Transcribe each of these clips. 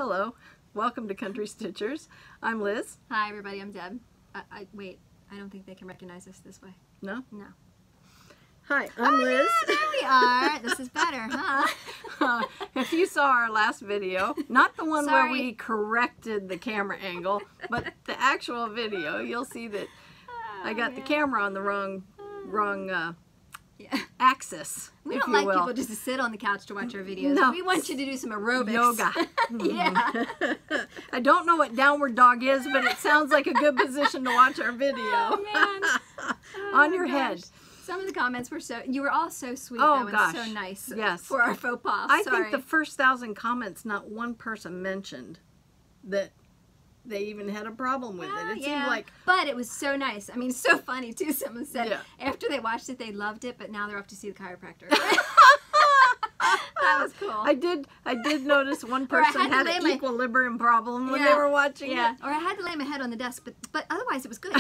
Hello, welcome to Country Stitchers. I'm Liz. Hi everybody, I'm Deb. Wait, I don't think they can recognize us this way. No? No. Hi, I'm Liz. Yeah, there we are. This is better, huh? If you saw our last video, not the one where Sorry. we corrected the camera angle, but the actual video, you'll see that I got the camera on the wrong axis. We if don't you like will. people just to sit on the couch to watch our videos. No. We want you to do some aerobics. Yoga. Yeah. I don't know what downward dog is, but it sounds like a good position to watch our video. Oh, man. On Oh, your gosh. head. Some of the comments were you were all so sweet Oh, though, gosh. and so nice. Yes. For our faux pas. I Sorry. think the first 1,000 comments, not one person mentioned that they even had a problem with it. It seemed like... But it was so nice. I mean, so funny too. Someone said Yeah. after they watched it, they loved it, but now they're off to see the chiropractor. That was cool. I did notice one Or I person had to had lay an my- equilibrium problem when Yeah. they were watching Yeah, it. or I had to lay my head on the desk, but otherwise it was good.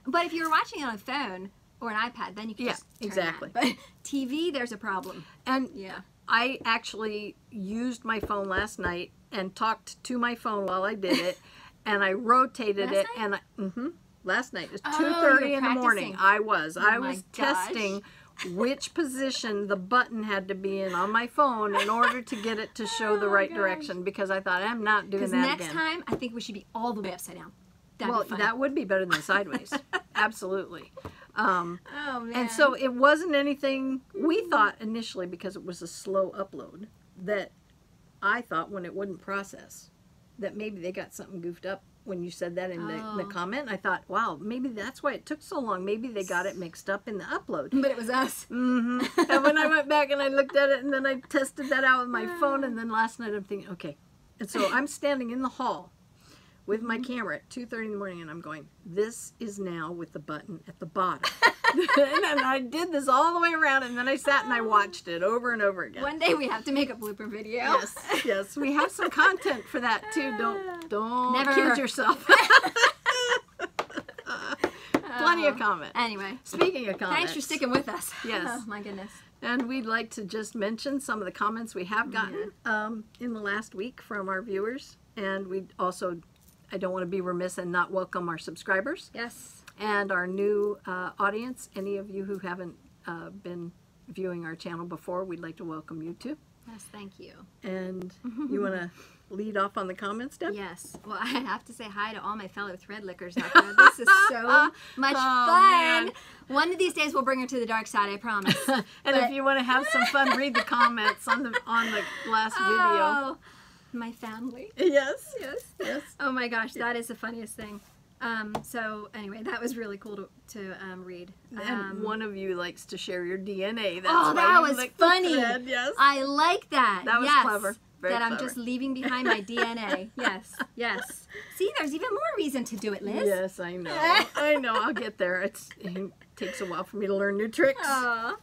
But if you were watching it on a phone or an iPad, then you could just turn exactly. that. But TV, there's a problem. And Yeah. I actually used my phone last night and talked to my phone while I did it, and I rotated Last it. night? And last night it was Oh, 2:30 you were in the morning. practicing. I was Oh my was gosh. testing which position the button had to be in on my phone in order to get it to show the Oh, right gosh. direction, because I thought I'm not doing Because that next again. time, I think we should be all the way upside down. That'd Well, be fun. that would be better than sideways. Absolutely. Oh, man. And so it wasn't anything, we thought initially, because it was a slow upload, that I thought when it wouldn't process, that maybe they got something goofed up when you said that in the Oh. comment. I thought, wow, maybe that's why it took so long. Maybe they got it mixed up in the upload. But it was us. And when I went back and I looked at it and then I tested that out with my phone, and then last night I'm thinking, okay. And so I'm standing in the hall with my camera at 2:30 in the morning, and I'm going, this is now with the button at the bottom. And I did this all the way around, and then I sat and I watched it over and over again. One day we have to make a blooper video. Yes, yes, we have some content for that too. Don't Never. kid yourself. Plenty of comments. Anyway. Speaking of comments, Thanks for sticking with us. Yes. Oh, my goodness. and we'd like to just mention some of the comments we have gotten in the last week from our viewers, and we also, I don't want to be remiss and not welcome our subscribers. Yes. And our new audience. Any of you who haven't been viewing our channel before, we'd like to welcome you too. Yes, thank you. And you want to lead off on the comments, Deb? Yes. Well, I have to say hi to all my fellow thread lickers out there. This is so much fun. man. One of these days we'll bring her to the dark side, I promise. And if you want to have some fun, read the comments on the last video. Oh, my family. Yes. Yes. Yes. Oh my gosh, that is the funniest thing. So anyway, that was really cool to read. And one of you likes to share your DNA. That's Oh, why that you was licked the funny. thread, yes. I like that. That was yes. clever. Very that I'm clever. just leaving behind my DNA. Yes, yes. See, there's even more reason to do it, Liz. Yes, I know. I know. I'll get there. It takes a while for me to learn new tricks. Oh.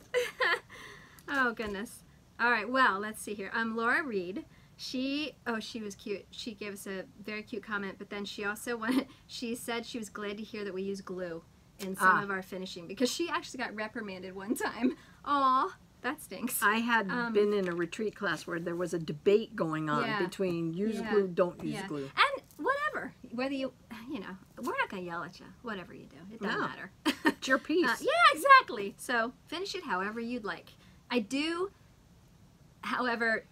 Oh goodness. All right. Well, let's see here. Laura Reed. She was cute. She gave us a very cute comment, but then she also she said she was glad to hear that we use glue in some of our finishing, because she actually got reprimanded one time. Aw, that stinks. I had been in a retreat class where there was a debate going on Yeah. between use Yeah. glue, don't use Yeah. glue. And whatever, whether you know, we're not gonna yell at you. Whatever you do, it doesn't No. matter. It's your piece. Yeah, exactly. So finish it however you'd like. I do, however,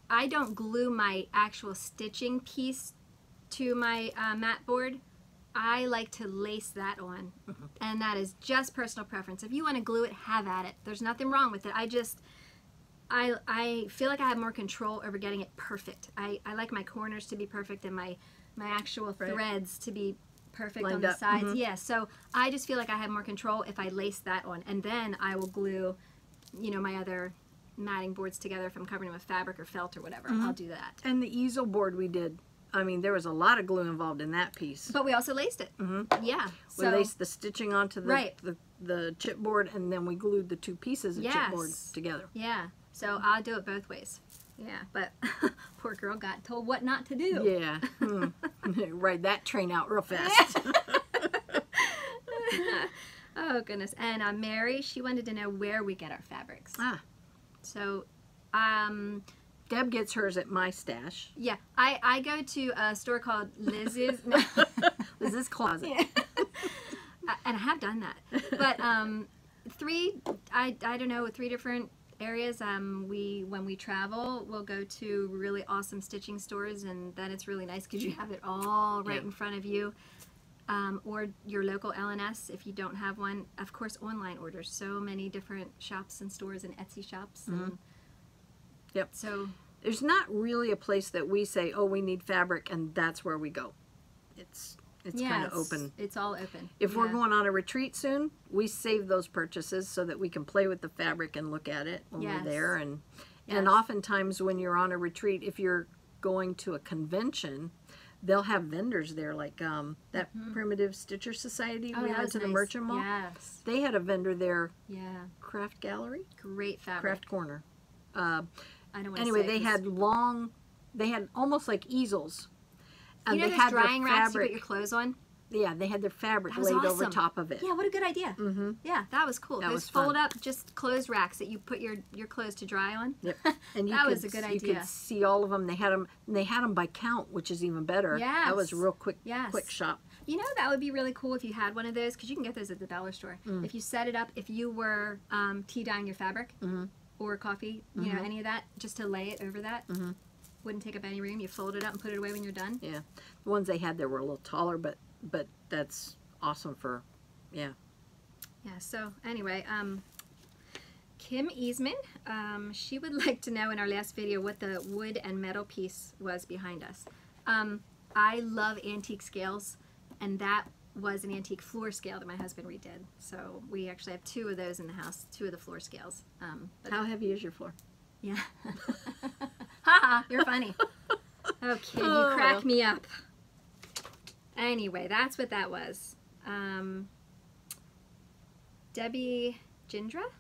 I don't glue my actual stitching piece to my mat board. I like to lace that on, and that is just personal preference. If you want to glue it, have at it. There's nothing wrong with it. I feel like I have more control over getting it perfect. I like my corners to be perfect and my actual threads to be perfect on Lined the up. sides. Yeah, so I just feel like I have more control if I lace that on, and then I will glue, you know, my other matting boards together if I'm covering them with fabric or felt or whatever. I'll do that. And the easel board we did, I mean, there was a lot of glue involved in that piece. But we also laced it. Yeah. We laced the stitching onto Right. the chipboard, and then we glued the two pieces of chipboard together. Yeah. So I'll do it both ways. Yeah, but poor girl got told what not to do. Yeah. Ride that train out real fast. Oh, goodness. And Mary, she wanted to know where we get our fabrics. Ah. So Deb gets hers at my stash. Yeah, I go to a store called Liz's. No. Liz's Closet. Yeah. And I have done that. But I don't know, 3 different areas. When we travel, we'll go to really awesome stitching stores, and then it's really nice because you have it all right in front of you. Or your local LNS if you don't have one. Of course, online orders. So many different shops and stores and Etsy shops. And Yep. So there's not really a place that we say, oh, we need fabric, and that's where we go. It's kind of open. It's all open. If we're going on a retreat soon, we save those purchases so that we can play with the fabric and look at it when we're there. And oftentimes when you're on a retreat, if you're going to a convention, they'll have vendors there, like that Primitive Stitcher Society we went to the Merchant Mall. Yes. They had a vendor there. Yeah. Craft Gallery? Great fabric. Craft Corner. I don't want to anyway, say they had almost like easels. And you know they those had drying their racks you fabric. put your clothes on? Yeah, they had their fabric That was laid over awesome. top of it. Yeah, what a good idea. Yeah, that was cool. That Those was fun. fold up just clothes racks that you put your clothes to dry on. Yep. And That was a good You idea. could see all of them. They had them by count, which is even better. Yes. That was a real quick Yes. shop. You know, that would be really cool if you had one of those, because you can get those at the dollar store. If you set it up, if you were tea dyeing your fabric or coffee, you know, any of that, just to lay it over that. Wouldn't take up any room. You fold it up and put it away when you're done. Yeah. The ones they had there were a little taller, but that's awesome for, yeah. Yeah, so anyway, Kim Easman, she would like to know in our last video what the wood and metal piece was behind us. I love antique scales, and that was an antique floor scale that my husband redid. So we actually have 2 of those in the house, 2 of the floor scales. How heavy is your floor? Yeah. Haha, you're funny. Okay, you crack me up. Anyway, that's what that was. Debbie Gindra?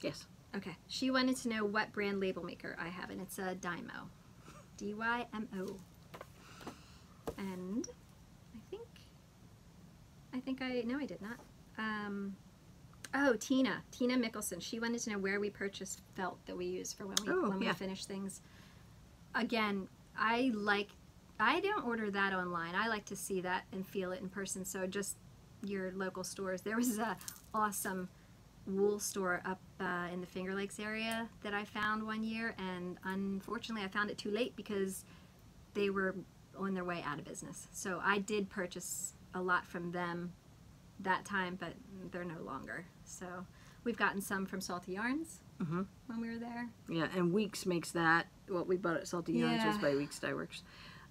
Yes. Okay. She wanted to know what brand label maker I have, and it's a Dymo. D-Y-M-O. And I did not. Oh, Tina Mickelson. She wanted to know where we purchased felt that we use for when we finish things. Again, I don't order that online. I like to see that and feel it in person. So just your local stores. There was a awesome wool store up in the Finger Lakes area that I found one year, and unfortunately I found it too late because they were on their way out of business. So I did purchase a lot from them that time, but they're no longer. So we've gotten some from Salty Yarns when we were there. Yeah, and Weeks makes that. What we bought at Salty Yarns was by Weeks Dye Works.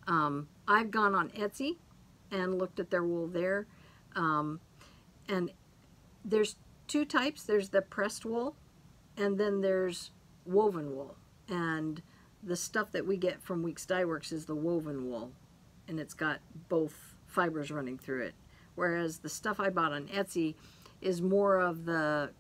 I've gone on Etsy and looked at their wool there. And there's 2 types. There's the pressed wool, and then there's woven wool. And the stuff that we get from Weeks Dye Works is the woven wool, and it's got both fibers running through it. Whereas the stuff I bought on Etsy is more of the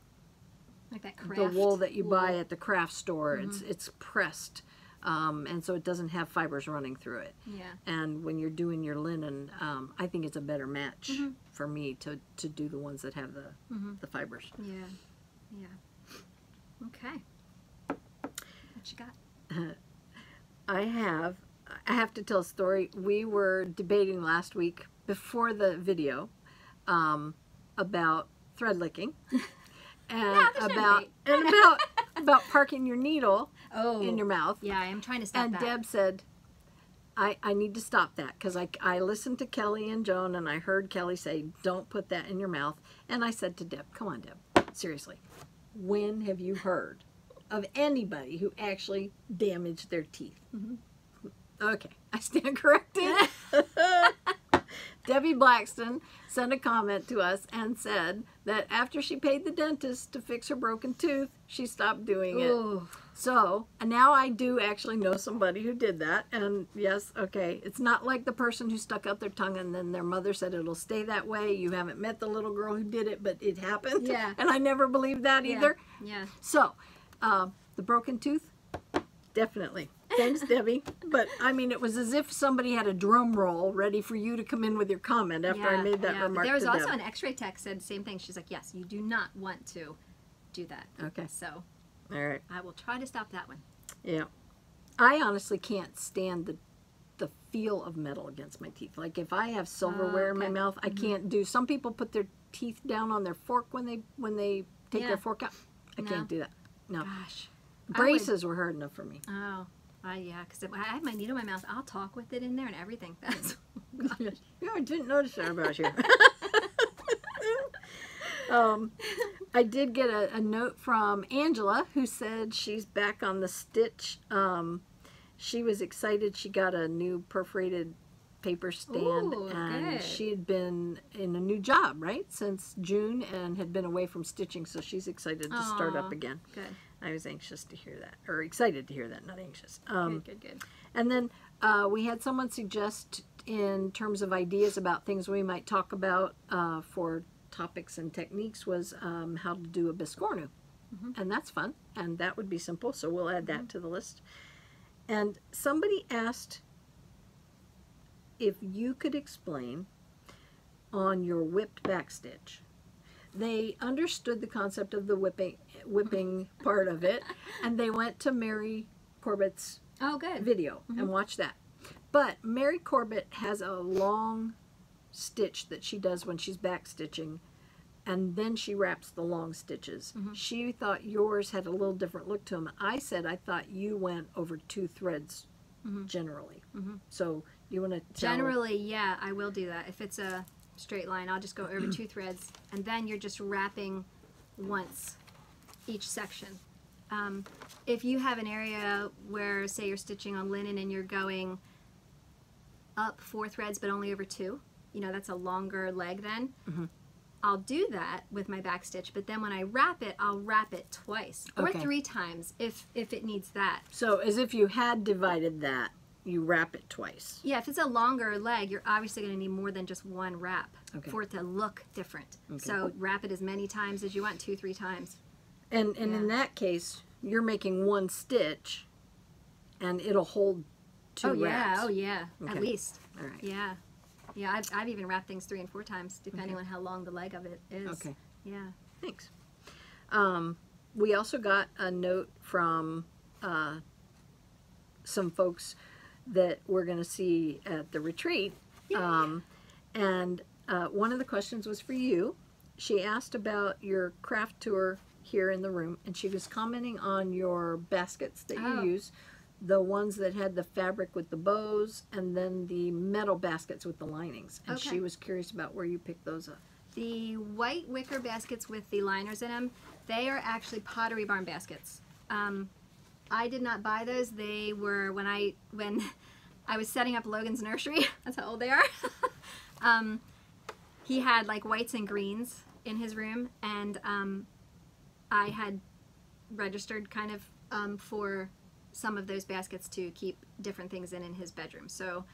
wool that you buy at the craft store. It's pressed, and so it doesn't have fibers running through it. Yeah. And when you're doing your linen, I think it's a better match for me to do the ones that have the fibers. Yeah. Yeah. Okay. What you got? I have to tell a story. We were debating last week before the video about thread licking and about parking your needle in your mouth. Yeah, I am trying to stop that. And Deb said, I need to stop that, because I listened to Kelly and Joan, and I heard Kelly say, don't put that in your mouth. And I said to Deb, come on, Deb, seriously, when have you heard of anybody who actually damaged their teeth? Okay, I stand corrected. Debbie Blackston sent a comment to us and said that after she paid the dentist to fix her broken tooth, she stopped doing it. So, and now I do actually know somebody who did that, and yes, okay, it's not like the person who stuck out their tongue and then their mother said it'll stay that way. You haven't met the little girl who did it, but it happened. Yeah. And I never believed that either. Yeah. So, the broken tooth, definitely. Thanks, Debbie. But, I mean, it was as if somebody had a drum roll ready for you to come in with your comment after I made that remark There was to also Deb. an x-ray tech said the same thing. She's like, yes, you do not want to do that. Okay. So All right. I will try to stop that one. Yeah. I honestly can't stand the feel of metal against my teeth. Like if I have silverware in my mouth, I can't do. Some people put their teeth down on their fork when they take their fork out. I can't do that. No. Gosh. Braces were hard enough for me. Oh. Yeah, because I have my needle in my mouth. I'll talk with it in there and everything. That's Yeah, I didn't notice that about you. I did get a note from Angela who said she's back on the stitch. She was excited. She got a new perforated paper stand. Ooh, and good. she had been in a new job, right, since June and had been away from stitching, so she's excited to start up again. Good. I was anxious to hear that, or excited to hear that, not anxious. Good. And then we had someone suggest in terms of ideas about things we might talk about for topics and techniques was how to do a biscornu. And that's fun, and that would be simple, so we'll add that to the list. And somebody asked if you could explain on your whipped back stitch. They understood the concept of the whipping part of it, and they went to Mary Corbett's video and watched that. But Mary Corbett has a long stitch that she does when she's back stitching, and then she wraps the long stitches. She thought yours had a little different look to them. I said I thought you went over 2 threads generally. So you want to tell? Generally, yeah, I will do that. If it's a straight line, I'll just go over 2 threads, and then you're just wrapping once each section. If you have an area where, say, you're stitching on linen and you're going up 4 threads but only over 2, you know, that's a longer leg then. I'll do that with my back stitch, but then when I wrap it, I'll wrap it twice or 3 times if it needs that. So as if you had divided that, you wrap it twice. Yeah, if it's a longer leg, you're obviously going to need more than just 1 wrap for it to look different. So wrap it as many times as you want, 2-3 times. And in that case, you're making 1 stitch, and it'll hold 2 wraps. Oh yeah, at least. All right. Yeah. Yeah, I've even wrapped things 3 and 4 times, depending on how long the leg of it is. Okay. Yeah. Thanks. We also got a note from some folks that we're going to see at the retreat. And one of the questions was for you. She asked about your craft tour here in the room, and she was commenting on your baskets that you use. The ones that had the fabric with the bows, and then the metal baskets with the linings. And she was curious about where you picked those up. The white wicker baskets with the liners in them, they are actually Pottery Barn baskets. I did not buy those. They were when I was setting up Logan's nursery. That's how old they are. He had like whites and greens in his room, and I had registered kind of for some of those baskets to keep different things in his bedroom. So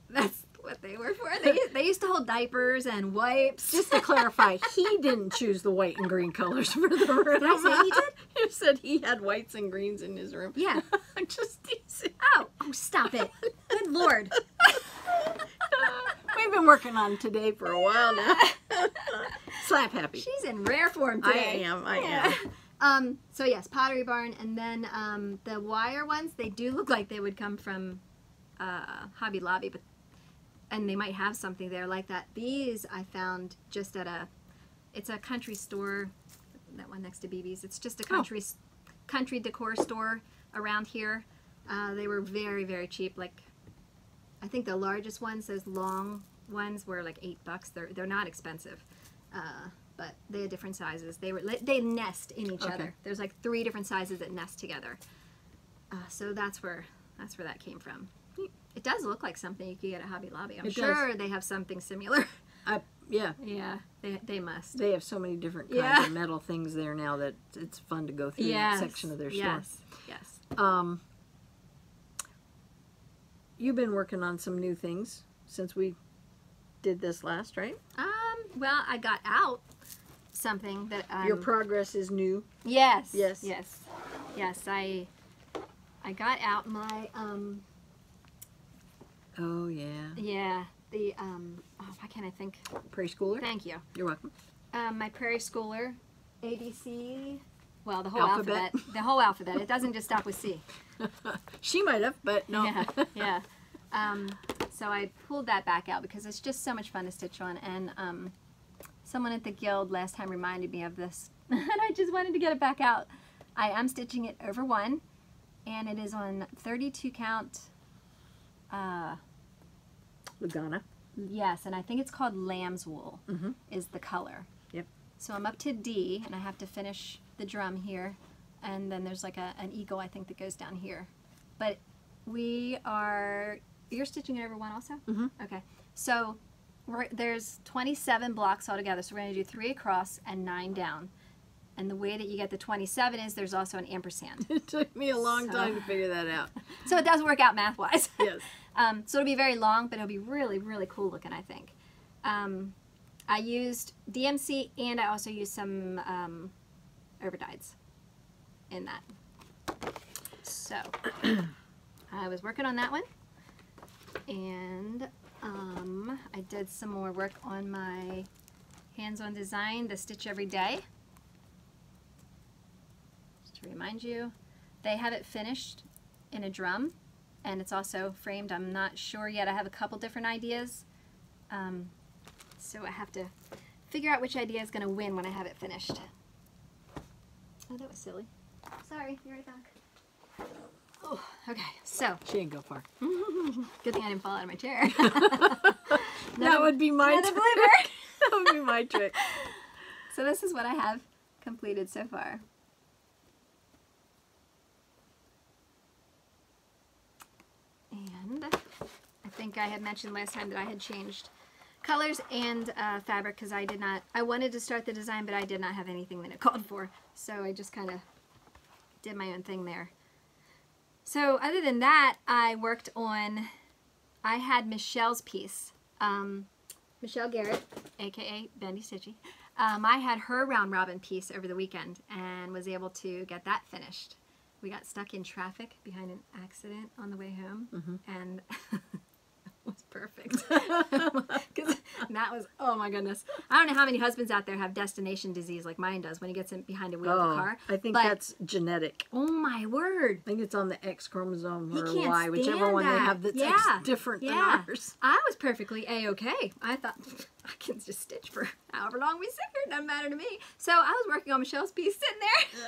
that's what they were for. They used to hold diapers and wipes. Just to clarify, he didn't choose the white and green colors for the room. Did I say he did? You said he had whites and greens in his room. Yeah. I'm just teasing. Oh, stop it. Good Lord. We've been working on today for a while now. Slap happy. She's in rare form today. I am. So yes, Pottery Barn, and then the wire ones, they do look like they would come from Hobby Lobby, and they might have something there like that. These I found just at it's a country store, that one next to BB's. It's just a country decor store around here. They were very, very cheap. Like, I think the largest ones, those long ones, were like $8. They're not expensive. But they had different sizes. They nest in each other. There's like 3 different sizes that nest together. So that's where that came from. It does look like something you could get at Hobby Lobby. I'm sure they have something similar. Yeah. Yeah, they must. They have so many different kinds of metal things there now that it's fun to go through that section of their store. Yes. You've been working on some new things since we did this last, right? Well, I got out something that your progress is new. Yes. Yes. I got out my Oh yeah. Yeah. The why can't I think? Prairie Schooler. Thank you. You're welcome. My Prairie Schooler ABC Well, the whole Alphabet. alphabet. The whole alphabet. It doesn't just stop with C. She might have, but no. Yeah, yeah. So I pulled that back out because it's just so much fun to stitch on. And someone at the guild last time reminded me of this, and I just wanted to get it back out. I am stitching it over 1, and it is on 32 count. Lugana. Yes, and I think it's called lamb's wool is the color. Yep. So I'm up to D, and I have to finish the drum here, and then there's like an eagle, I think, that goes down here. But you're stitching it over 1 also? Okay. So there's 27 blocks altogether, so we're going to do 3 across and 9 down. And the way that you get the 27 is there's also an ampersand. It took me a long time to figure that out. So it does work out math-wise. Yes. So it'll be very long, but it'll be really, really cool looking, I think. I used DMC, and I also used some overdyes in that. So I was working on that one, and I did some more work on my hands-on design, the Stitch Every Day. Just to remind you, they have it finished in a drum, and it's also framed. I'm not sure yet. I have a couple different ideas, so I have to figure out which idea is going to win when I have it finished. Oh, that was silly. Sorry, be right back. Oh, okay, so. She didn't go far. Good thing I didn't fall out of my chair. That would be my trick. That would be my trick. So this is what I have completed so far. And I think I had mentioned last time that I had changed colors and fabric because I wanted to start the design, but I did not have anything that it called for. So I just kind of did my own thing there. So other than that, I had Michelle's piece. Michelle Garrett, aka Bendy Stitchy. I had her round robin piece over the weekend and was able to get that finished. We got stuck in traffic behind an accident on the way home, and it was perfect. Because Matt was, oh my goodness. I don't know how many husbands out there have destination disease like mine does when he gets in behind a wheel of a car. I think that's genetic. Oh my word. I think it's on the X chromosome or He can't Y, whichever stand one they that. have that's different than ours. I was perfectly A-okay. I thought, I can just stitch for however long we sit here. It doesn't matter to me. So I was working on Michelle's piece sitting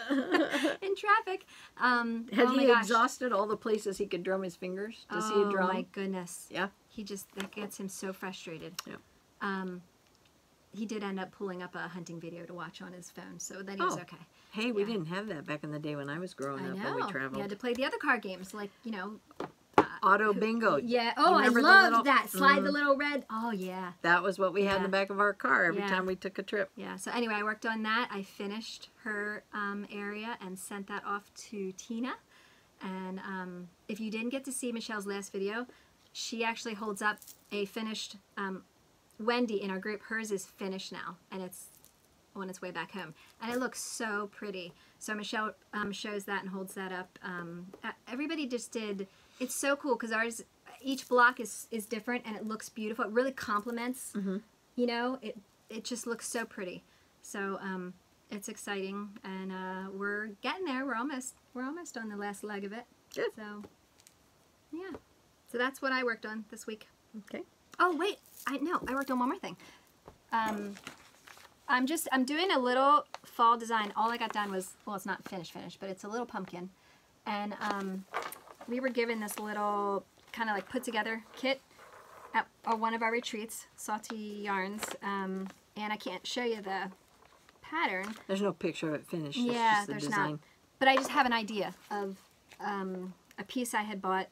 there in traffic. Had he exhausted all the places he could drum his fingers to see a drum? Oh my goodness. Yeah. That gets him so frustrated. Yeah. He did end up pulling up a hunting video to watch on his phone, so then he was okay. Hey, we didn't have that back in the day when I was growing up when we traveled. You had to play the other card games, like, you know. Auto bingo. Yeah. Oh, I loved that. Slide the little red. Oh, yeah. That was what we had in the back of our car every time we took a trip. Yeah. So anyway, I worked on that. I finished her area and sent that off to Tina. And if you didn't get to see Michelle's last video, she actually holds up a finished Wendy in our group. Hers is finished now, and it's on its way back home. And it looks so pretty. So Michelle shows that and holds that up. Everybody just did. It's so cool because ours, each block is different and it looks beautiful. It really complements, you know, it just looks so pretty. So it's exciting, and we're getting there. We're almost on the last leg of it. Good. So yeah. So that's what I worked on this week. Okay. Oh wait, I worked on one more thing. I'm doing a little fall design. All I got done was, well, it's not finished, but it's a little pumpkin. And we were given this little kind of like put together kit at one of our retreats, Salty Yarns. And I can't show you the pattern. There's no picture of it finished. Yeah, it's just the there's design. not. But I just have an idea of a piece I had bought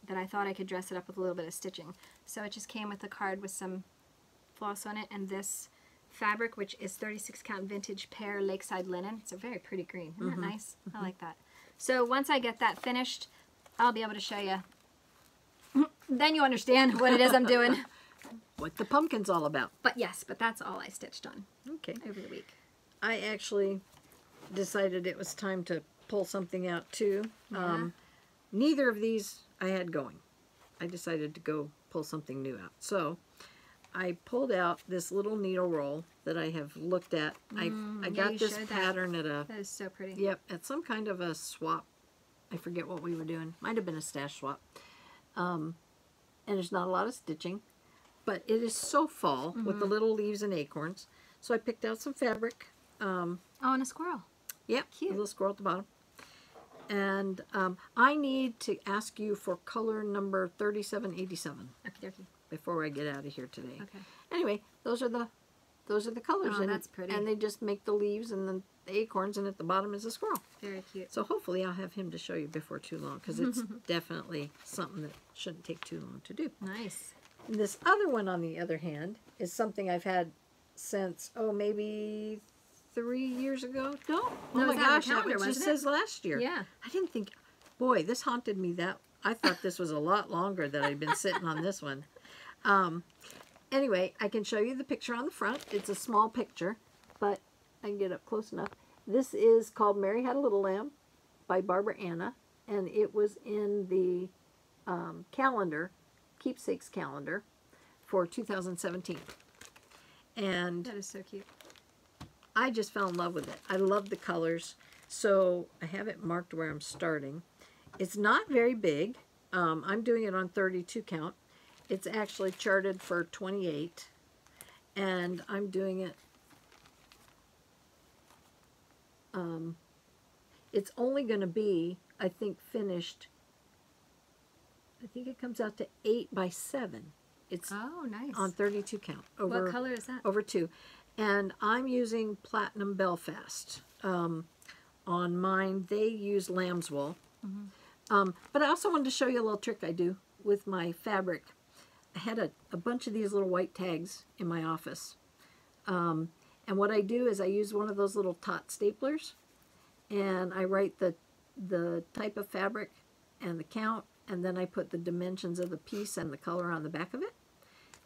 that I thought I could dress it up with a little bit of stitching. So it just came with a card with some floss on it and this fabric, which is 36 count vintage pear lakeside linen. It's a very pretty green. Isn't that nice? I like that. So once I get that finished, I'll be able to show you. Then you understand what it is I'm doing. What the pumpkin's all about. But yes, but that's all I stitched on over the week. I actually decided it was time to pull something out too. Yeah. Neither of these I had going. I decided to go pull something new out. So I pulled out this little needle roll that I have looked at. I got this pattern at a... That is so pretty. Yep, at some kind of a swap. I forget what we were doing. Might have been a stash swap. And there's not a lot of stitching. But it is so fall with the little leaves and acorns. So I picked out some fabric. Oh, and a squirrel. Yep, Cute. a little squirrel at the bottom. And I need to ask you for color number 3787 Okie dokie. before I get out of here today. Okay. Anyway, those are the colors. Oh, and, that's pretty. And they just make the leaves and then the acorns, and at the bottom is a squirrel. Very cute. So hopefully I'll have him to show you before too long, because it's definitely something that shouldn't take too long to do. Nice. And this other one, on the other hand, is something I've had since, maybe 3 years ago. No, oh No, my it was on the gosh, calendar, that just wasn't it? says last year. Yeah. I didn't think, boy, this haunted me. I thought this was a lot longer that I'd been sitting on this one. Anyway, I can show you the picture on the front. It's a small picture, but I can get up close enough. This is called Mary Had a Little Lamb by Barbara Anna, and it was in the calendar, Keepsakes calendar, for 2017. And That is so cute. I just fell in love with it. I love the colors. So I have it marked where I'm starting. It's not very big. I'm doing it on 32 count. It's actually charted for 28. And I'm doing it... it's only going to be, I think, finished... I think it comes out to 8 by 7. It's Oh, nice. on 32 count. What color is that? Over 2. And I'm using Platinum Belfast. On mine, they use lamb's wool. But I also wanted to show you a little trick I do with my fabric. I had a bunch of these little white tags in my office. And what I do is I use one of those little tot staplers, and I write the type of fabric and the count, and then I put the dimensions of the piece and the color on the back of it.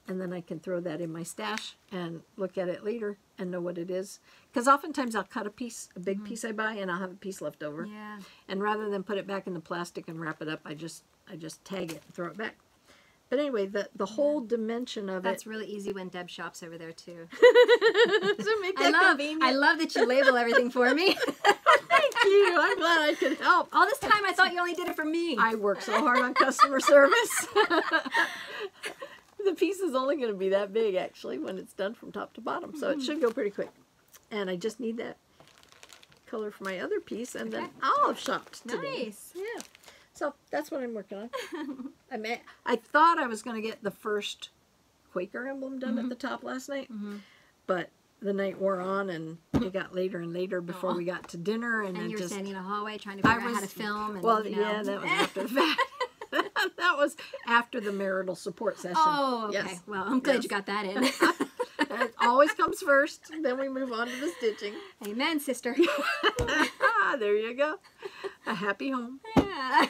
And then I can throw that in my stash and look at it later and know what it is. Because oftentimes I'll cut a big piece I buy, and I'll have a piece left over. Yeah. And rather than put it back in the plastic and wrap it up, I just tag it and throw it back. But anyway, the whole dimension of That's it. really easy when Deb shops over there too. To make that convenient. I love that you label everything for me. Thank you. I'm glad I could help. All this time I thought you only did it for me. I work so hard on customer service. The piece is only going to be that big, actually, when it's done from top to bottom. So it should go pretty quick. And I just need that color for my other piece, and then I'll have shopped today. Nice. Yeah. So that's what I'm working on. I thought I was going to get the first Quaker emblem done at the top last night, but the night wore on, and it got later and later before we got to dinner. And And you were just, standing in the hallway trying to figure out how to film. And, well, you know. yeah, that was after the fact. That was after the marital support session. Oh, okay. Yes. Well, I'm glad Yes. you got that in. It always comes first, then we move on to the stitching. Amen, sister. There you go. A happy home. Yeah.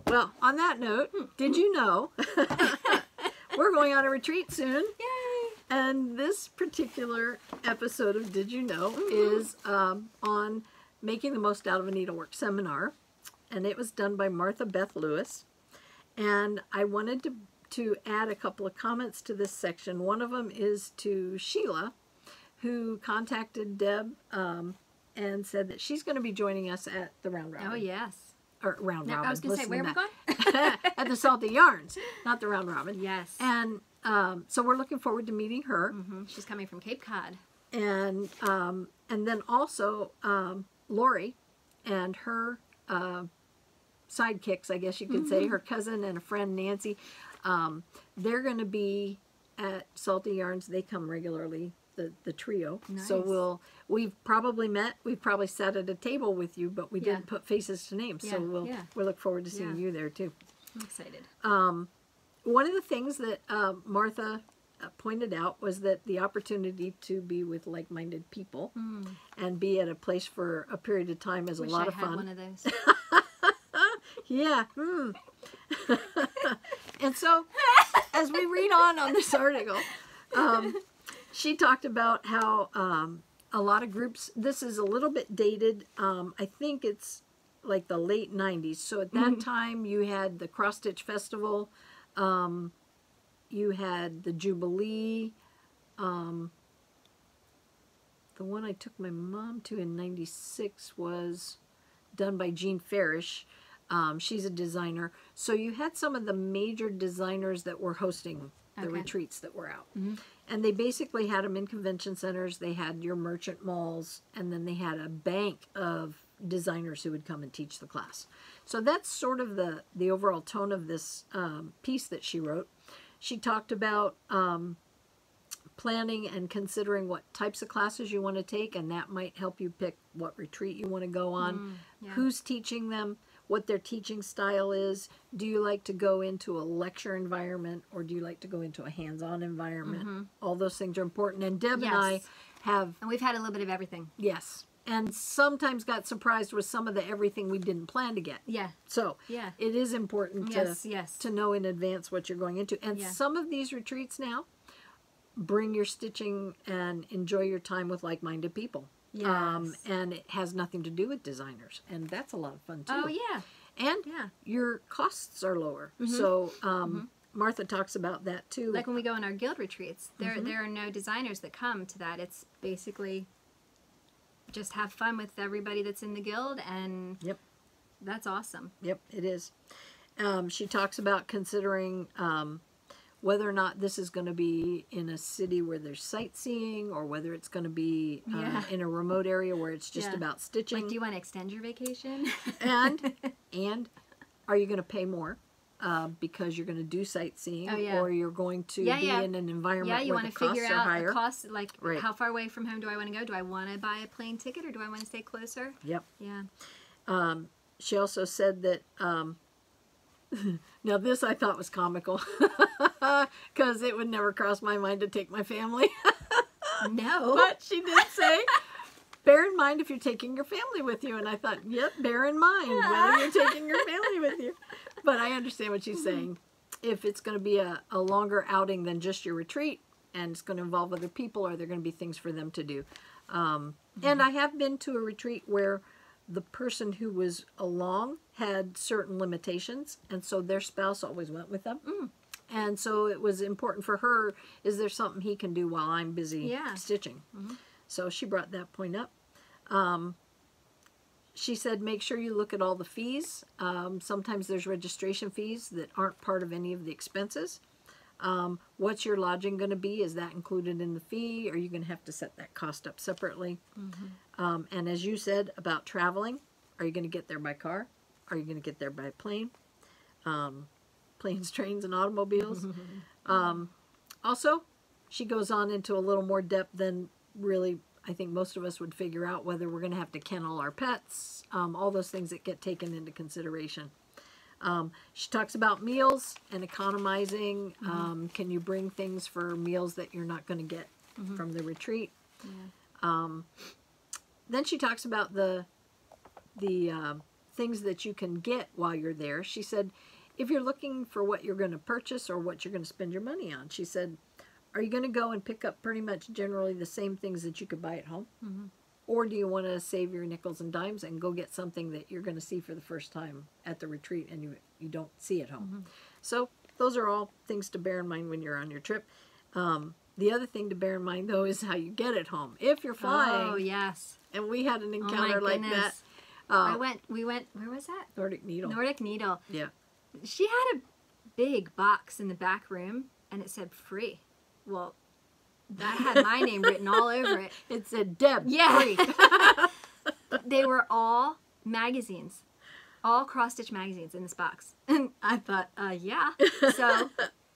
Well, on that note, did you know we're going on a retreat soon? Yay. And this particular episode of Did You Know is on making the most out of a needlework seminar. And it was done by Martha Beth Lewis. And I wanted to add a couple of comments to this section. One of them is to Sheila, who contacted Deb and said that she's going to be joining us at the Round Robin. Oh, yes. Or Round Now, Robin. I was going to say, where are we Listen going? at the Salty Yarns, not the Round Robin. Yes. And so we're looking forward to meeting her. She's coming from Cape Cod. And then also Lori and her sidekicks, I guess you could say, her cousin and a friend, Nancy. They're going to be at Salty Yarns. They come regularly, the trio. Nice. So we've probably met. We've probably sat at a table with you, but we didn't put faces to names. So we'll look forward to seeing you there too. I'm excited. One of the things that Martha pointed out was that the opportunity to be with like-minded people and be at a place for a period of time is a lot of fun. I had one of those. Yeah. And so, as we read on this article, she talked about how a lot of groups, this is a little bit dated, I think it's like the late 90s. So at that time, you had the Cross Stitch Festival, you had the Jubilee. The one I took my mom to in '96 was done by Jean Farish. She's a designer. So you had some of the major designers that were hosting the retreats that were out. And they basically had them in convention centers. They had your merchant malls, and then they had a bank of designers who would come and teach the class. So that's sort of the overall tone of this piece that she wrote. She talked about planning and considering what types of classes you want to take, and that might help you pick what retreat you want to go on, who's teaching them, what their teaching style is. Do you like to go into a lecture environment, or do you like to go into a hands-on environment? All those things are important. And Deb and I have... And we've had a little bit of everything. Yes. And sometimes got surprised with some of the everything we didn't plan to get. Yeah. So it is important to know in advance what you're going into. And some of these retreats now, bring your stitching and enjoy your time with like-minded people. Yes. And it has nothing to do with designers. And that's a lot of fun, too. Oh, yeah. And your costs are lower. So Martha talks about that, too. Like when we go on our guild retreats, there are no designers that come to that. It's basically just have fun with everybody that's in the guild, and that's awesome. Yep, it is. She talks about considering whether or not this is going to be in a city where there's sightseeing, or whether it's going to be in a remote area where it's just about stitching. Like, do you want to extend your vacation? and are you going to pay more because you're going to do sightseeing, or you're going to be in an environment where the costs are higher? Yeah, you want to figure out the costs, like how far away from home do I want to go? Do I want to buy a plane ticket, or do I want to stay closer? Yep. Yeah. She also said that... now this I thought was comical, because it would never cross my mind to take my family. No. But she did say, bear in mind if you're taking your family with you. And I thought, yep, bear in mind whether you're taking your family with you. But I understand what she's saying. If it's going to be a longer outing than just your retreat, and it's going to involve other people, are there going to be things for them to do? And I have been to a retreat where the person who was along had certain limitations, and so their spouse always went with them. And so it was important for her, is there something he can do while I'm busy stitching? So she brought that point up. She said, make sure you look at all the fees. Sometimes there's registration fees that aren't part of any of the expenses. What's your lodging going to be? Is that included in the fee? Or are you going to have to set that cost up separately? And as you said about traveling, are you going to get there by car? Are you going to get there by plane? Planes, trains, and automobiles. Also, she goes on into a little more depth than really I think most of us would figure out, whether we're going to have to kennel our pets, all those things that get taken into consideration. She talks about meals and economizing. Can you bring things for meals that you're not going to get from the retreat? Then she talks about the things that you can get while you're there. She said, if you're looking for what you're going to purchase or what you're going to spend your money on, she said, are you going to go and pick up pretty much generally the same things that you could buy at home? Or do you want to save your nickels and dimes and go get something that you're going to see for the first time at the retreat and you don't see at home? So those are all things to bear in mind when you're on your trip. The other thing to bear in mind, though, is how you get it home. If you're flying. Oh, yes. And we had an encounter like that. We went, where was that? Nordic Needle. Nordic Needle. Yeah. She had a big box in the back room, and it said free. Well, that had my name written all over it. It said Deb. Free. They were all magazines. All cross-stitch magazines in this box. And I thought, yeah. So,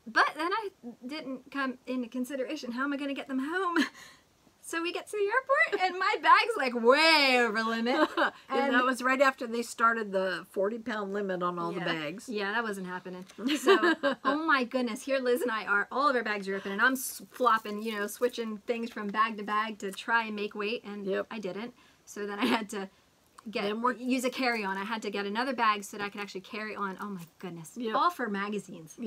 but then I didn't come into consideration, how am I going to get them home? So we get to the airport, and my bag's like way over limit. And that was right after they started the 40-pound limit on all the bags. Yeah, that wasn't happening. So, oh my goodness, here Liz and I are, all of our bags are open, and I'm flopping, you know, switching things from bag to bag to try and make weight, and I didn't. So then I had to use a carry-on. I had to get another bag so that I could actually carry on. Oh my goodness. All for magazines.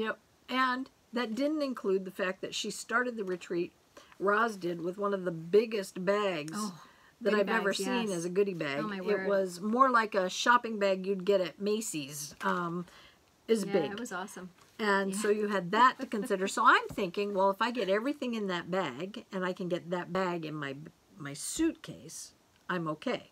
And that didn't include the fact that she started the retreat, Roz did, with one of the biggest bags that I've ever seen as a goodie bag. Oh, my word. It was more like a shopping bag you'd get at Macy's. is Yeah, big. it was awesome. And so you had that to consider. So I'm thinking, well, if I get everything in that bag and I can get that bag in my suitcase, I'm okay.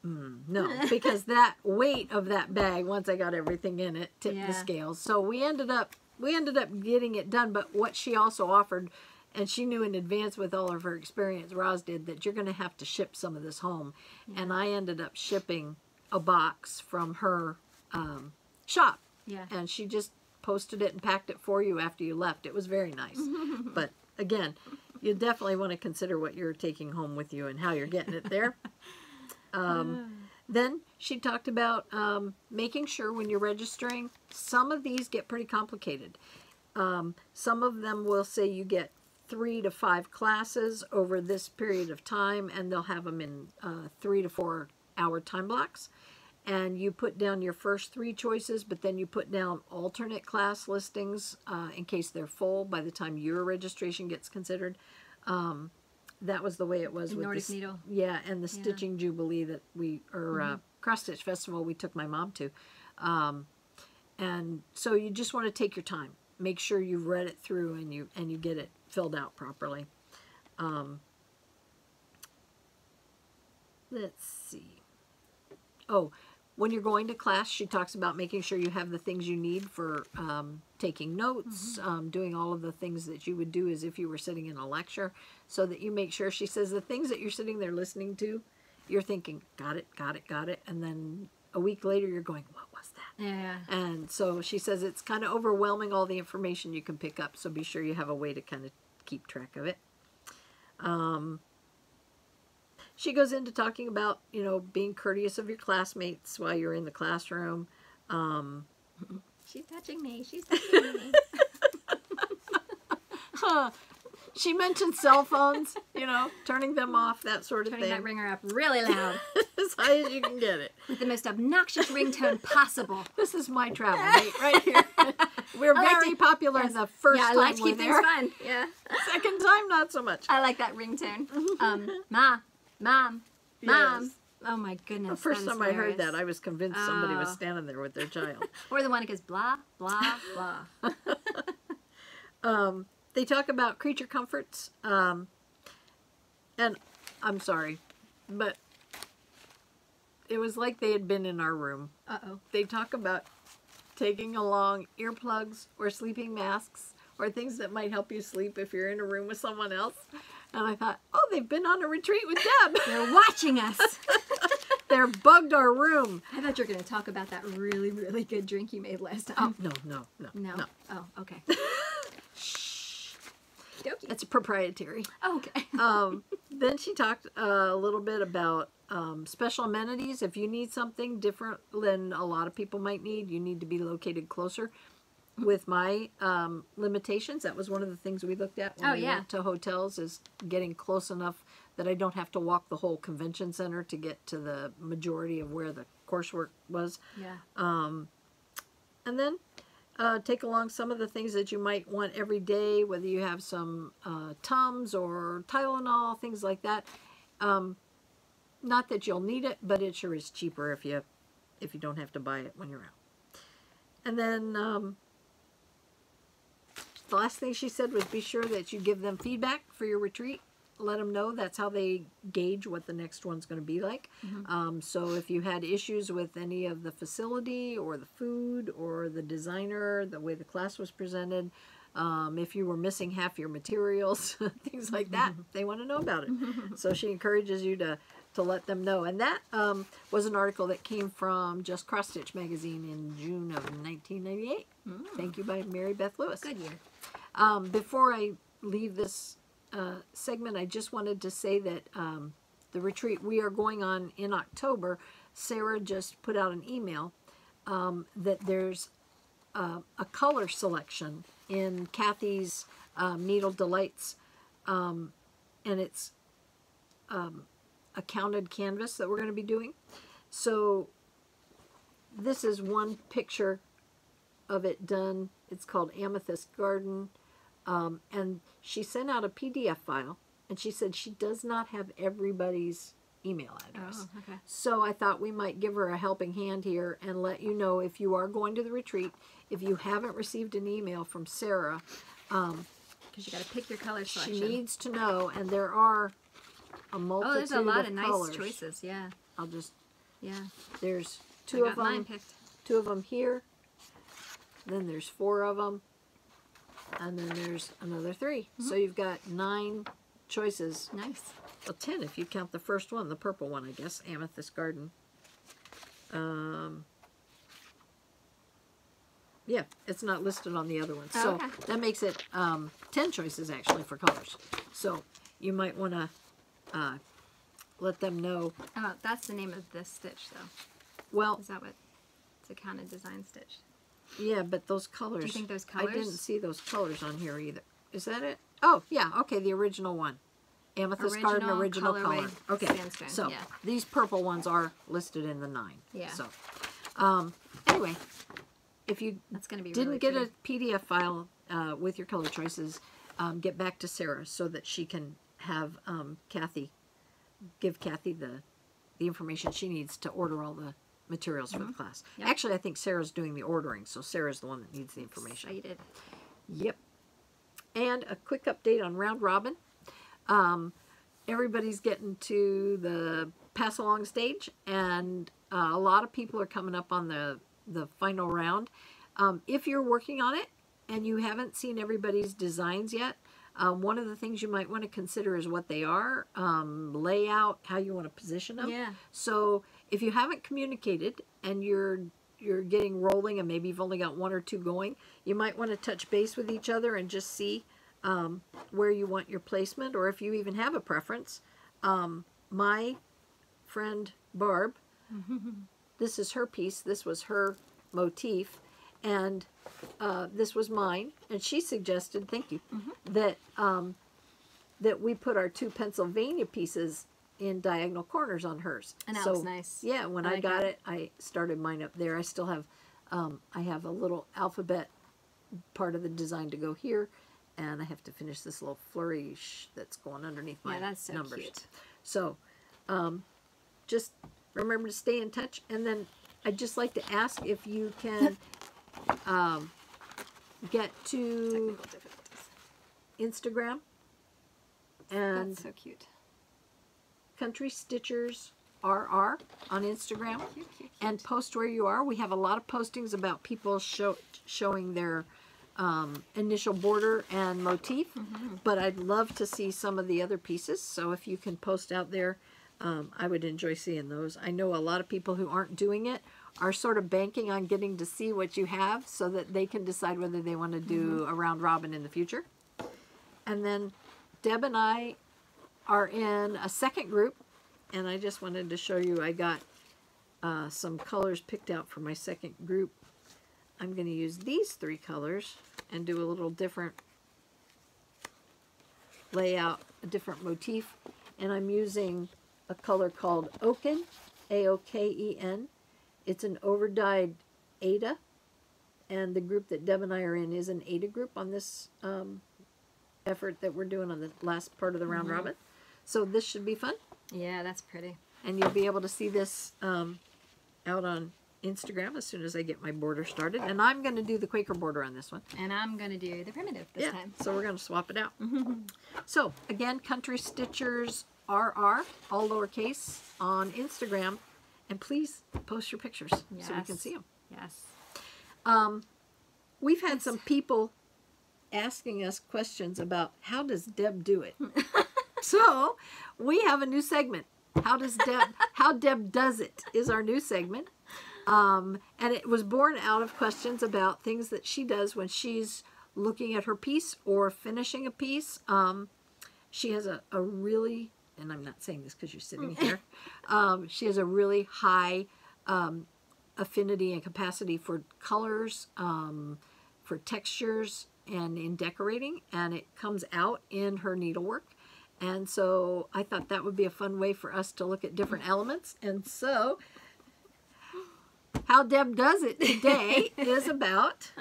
No, because that weight of that bag, once I got everything in it, tipped the scales. So we ended up getting it done. But what she also offered, and she knew in advance with all of her experience, Roz did, that you're going to have to ship some of this home. Yeah. And I ended up shipping a box from her shop. Yeah. And she just posted it and packed it for you after you left. It was very nice. But again, you definitely want to consider what you're taking home with you and how you're getting it there. Then she talked about making sure when you're registering, some of these get pretty complicated. Some of them will say you get 3 to 5 classes over this period of time, and they'll have them in 3 to 4 hour time blocks. And you put down your first 3 choices, but then you put down alternate class listings in case they're full by the time your registration gets considered. That was the way it was with Nordic Needle. Yeah, and the Stitching Jubilee that Cross Stitch Festival we took my mom to. And so you just want to take your time. Make sure you've read it through and you get it filled out properly. Let's see. Oh, when you're going to class, she talks about making sure you have the things you need for taking notes, doing all of the things that you would do as if you were sitting in a lecture, so that you make sure, she says, the things that you're sitting there listening to, you're thinking, got it, got it, got it, and then a week later you're going, what was that? Yeah. And so she says it's kind of overwhelming, all the information you can pick up, so be sure you have a way to kind of keep track of it. She goes into talking about, being courteous of your classmates while you're in the classroom. She's touching me. She's touching me. She mentioned cell phones, turning them off, that sort of thing. Turning that ringer up really loud. As high as you can get it. With the most obnoxious ringtone possible. This is my travel mate right here. We're very popular the first time I like we're keep there. things fun. Yeah. Second time, not so much. I like that ringtone. Mom. Yes. Oh my goodness. The first time I heard that, I was convinced somebody was standing there with their child. Or the one that goes blah, blah, blah. They talk about creature comforts. And I'm sorry, but it was like they had been in our room. Uh-oh. They talk about taking along earplugs or sleeping masks or things that might help you sleep if you're in a room with someone else. And I thought, oh, they've been on a retreat with Deb. They're watching us. They're bugged our room. I thought you were going to talk about that really, really good drink you made last time. Oh, no. No? Oh, okay. Shh. Dokey. It's proprietary. Oh, okay. Then she talked a little bit about special amenities. If you need something different than a lot of people might need, you need to be located closer. With my limitations, that was one of the things we looked at when we went to hotels, is getting close enough that I don't have to walk the whole convention center to get to the majority of where the coursework was. Yeah. And then take along some of the things that you might want every day, whether you have some Tums or Tylenol, things like that. Not that you'll need it, but it sure is cheaper if you don't have to buy it when you're out. And then the last thing she said was be sure that you give them feedback for your retreat. Let them know. That's how they gauge what the next one's going to be like. So if you had issues with any of the facility or the food or the designer, the way the class was presented, if you were missing half your materials, things like that, they want to know about it. So she encourages you to let them know. And that was an article that came from Just Cross Stitch magazine in June of 1998. Thank you, by Mary Beth Lewis. Good year. Before I leave this segment, I just wanted to say that the retreat we are going on in October, Sarah just put out an email that there's a color selection in Kathy's Needle Delights, and it's a counted canvas that we're going to be doing. So this is one picture of it done. It's called Amethyst Garden. And she sent out a PDF file, and she said she does not have everybody's email address. Oh, okay. So I thought we might give her a helping hand here and let you know if you are going to the retreat, if you haven't received an email from Sarah, Because you got to pick your color selection. she needs to know, and there are a multitude there's a lot of of colors. nice choices. Yeah. I'll just, Yeah. there's I two got of mine them, picked. 2 of them here, then there's 4 of them, and then there's another 3. So you've got 9 choices. Nice. Well, 10 if you count the first one, the purple one, I guess, Amethyst Garden. Yeah, it's not listed on the other one. So okay. that makes it 10 choices, actually, for colors. So you might want to let them know. Oh, that's the name of this stitch, though. Well, Is that what? It's a counted design stitch. yeah, but those colors. Do you think those colors? I didn't see those colors on here either. Is that it? Oh, yeah, okay, the original one. Amethyst Garden original color. Okay, sandstone, so yeah. these purple ones are listed in the 9. Yeah. So, anyway, if you That's going to be didn't really get pretty. a PDF file with your color choices, get back to Sarah so that she can have give Kathy the information she needs to order all the materials for the class. Yep. Actually, I think Sarah's doing the ordering, so Sarah's the one that needs the information. Excited. Yep. And a quick update on Round Robin. Everybody's getting to the pass along stage, and a lot of people are coming up on the final round. If you're working on it and you haven't seen everybody's designs yet, one of the things you might want to consider is what they are, layout, how you want to position them. Yeah. So if you haven't communicated and you're getting rolling and maybe you've only got 1 or 2 going, you might want to touch base with each other and just see where you want your placement, or if you even have a preference. My friend Barb, this is her piece, this was her motif, and this was mine, and she suggested, thank you, that that we put our 2 Pennsylvania pieces in diagonal corners on hers. And that so, was nice. Yeah, when I got it, I started mine up there. I still have, I have a little alphabet part of the design to go here, and I have to finish this little flourish that's going underneath my that's so numbers. cute. So, just remember to stay in touch, and then I'd just like to ask if you can get to Technical difficulties. Instagram and That's so cute. Country Stitchers RR on Instagram, Cute, cute, cute. and post where you are. We have a lot of postings about people showing their initial border and motif, but I'd love to see some of the other pieces. So if you can post out there, I would enjoy seeing those. I know a lot of people who aren't doing it are sort of banking on getting to see what you have so that they can decide whether they want to do a round robin in the future. And then Deb and I are in a second group, and I just wanted to show you I got some colors picked out for my second group. I'm going to use these 3 colors and do a little different layout, a different motif, and I'm using a color called Oaken, A-O-K-E-N. It's an overdyed Ada, and the group that Deb and I are in is an Ada group on this effort that we're doing on the last part of the round robin. So this should be fun, Yeah, that's pretty. and you'll be able to see this out on Instagram as soon as I get my border started. And I'm going to do the Quaker border on this one. And I'm going to do the primitive this time. So we're going to swap it out. So again, Country Stitchers RR, all lowercase, on Instagram. And please post your pictures so we can see them. Yes. We've had some people asking us questions about how does Deb do it? So we have a new segment. How Deb Does It is our new segment. And it was born out of questions about things that she does when she's looking at her piece or finishing a piece. She has a really, and I'm not saying this because you're sitting here, she has a really high affinity and capacity for colors, for textures, and in decorating, and it comes out in her needlework. And so I thought that would be a fun way for us to look at different elements. And so How Deb Does It today is about...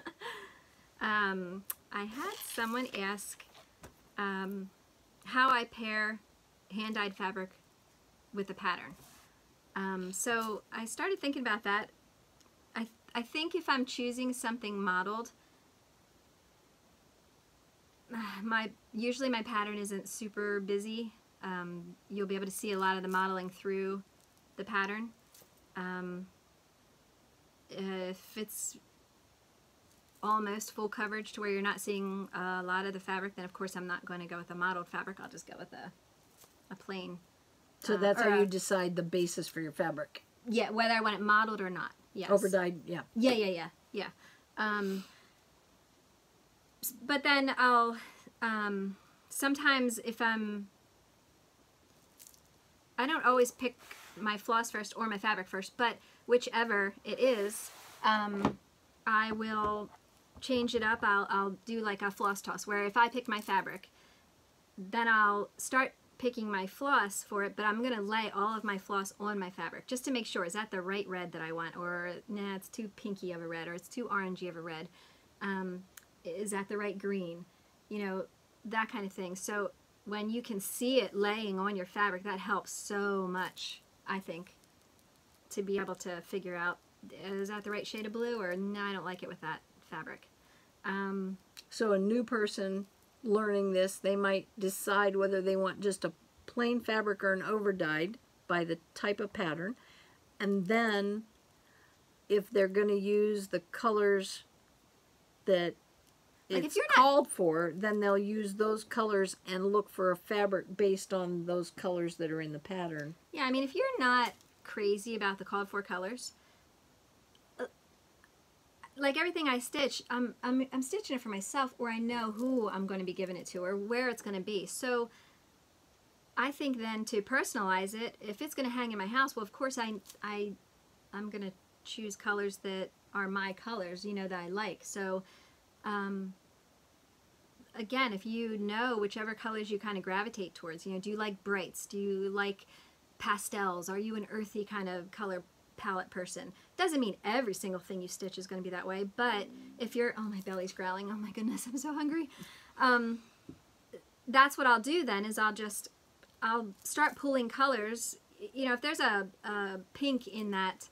I had someone ask how I pair hand-dyed fabric with the pattern. So I started thinking about that. I think if I'm choosing something mottled, usually my pattern isn't super busy. You'll be able to see a lot of the modeling through the pattern. If it's almost full coverage to where you're not seeing a lot of the fabric, then of course I'm not going to go with a mottled fabric. I'll just go with a plain. So that's how you decide the basis for your fabric. Yeah, whether I want it mottled or not. Yes. Overdyed, yeah. Yeah. But then I'll sometimes if I don't always pick my floss first or my fabric first, but whichever it is, I will change it up. I'll do like a floss toss where if I pick my fabric, then I'll start picking my floss for it, but I'm going to lay all of my floss on my fabric just to make sure, is that the right red that I want, or nah, it's too pinky of a red, or it's too orangey of a red. Is that the right green? You know, that kind of thing. So when you can see it laying on your fabric, that helps so much, I think, to be able to figure out, is that the right shade of blue, or no, I don't like it with that fabric. So a new person learning this, they might decide whether they want just a plain fabric or an overdyed by the type of pattern, and then if they're going to use the colors that Like it's called for, then they'll use those colors and look for a fabric based on those colors that are in the pattern. Yeah, I mean, if you're not crazy about the called for colors, like everything I stitch, I'm stitching it for myself, or I know who I'm going to be giving it to, or where it's going to be. So I think then to personalize it, if it's going to hang in my house, well, of course I'm going to choose colors that are my colors, you know, that I like. So again, if you know whichever colors you kind of gravitate towards, you know, do you like brights? Do you like pastels? Are you an earthy kind of color palette person? Doesn't mean every single thing you stitch is going to be that way, but if you're, oh, my belly's growling, oh my goodness, I'm so hungry. That's what I'll do then, is I'll start pulling colors. You know, if there's a pink in that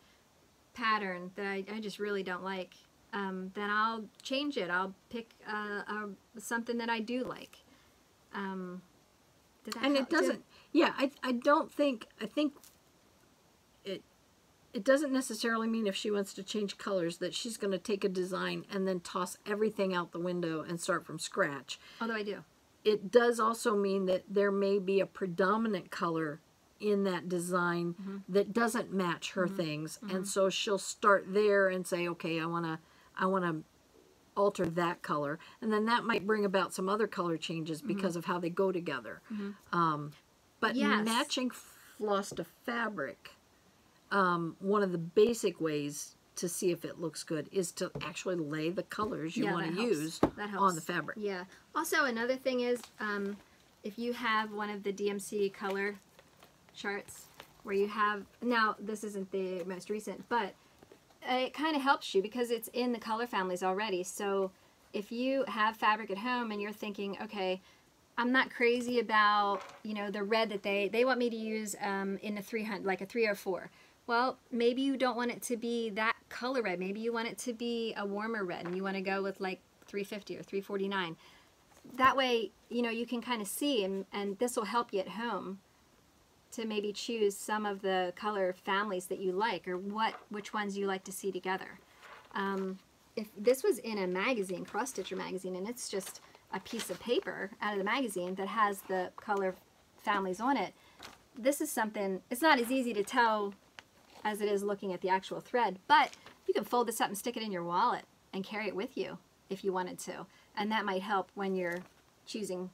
pattern that I just really don't like, then I'll change it. I'll pick something that I do like. Did that And help? it doesn't, yeah, I don't think, I think it doesn't necessarily mean if she wants to change colors that she's going to take a design and then toss everything out the window and start from scratch. Although I do. It does also mean that there may be a predominant color in that design that doesn't match her things, and so she'll start there and say, okay, I want to alter that color, and then that might bring about some other color changes because of how they go together. But Yes. matching floss to fabric, one of the basic ways to see if it looks good is to actually lay the colors you want to use on the fabric. Yeah. Also, another thing is, if you have one of the DMC color charts where you have, now this isn't the most recent, but it kind of helps you because it's in the color families already. So if you have fabric at home and you're thinking, okay, I'm not crazy about, you know, the red that they want me to use in a 300, like a 304. Well, maybe you don't want it to be that color red. Maybe you want it to be a warmer red and you want to go with like 350 or 349. That way, you know, you can kind of see, and this will help you at home to maybe choose some of the color families that you like, or which ones you like to see together. If this was in a magazine, Cross Stitcher magazine, and it's just a piece of paper out of the magazine that has the color families on it, this is something, it's not as easy to tell as it is looking at the actual thread, but you can fold this up and stick it in your wallet and carry it with you if you wanted to, and that might help when you're choosing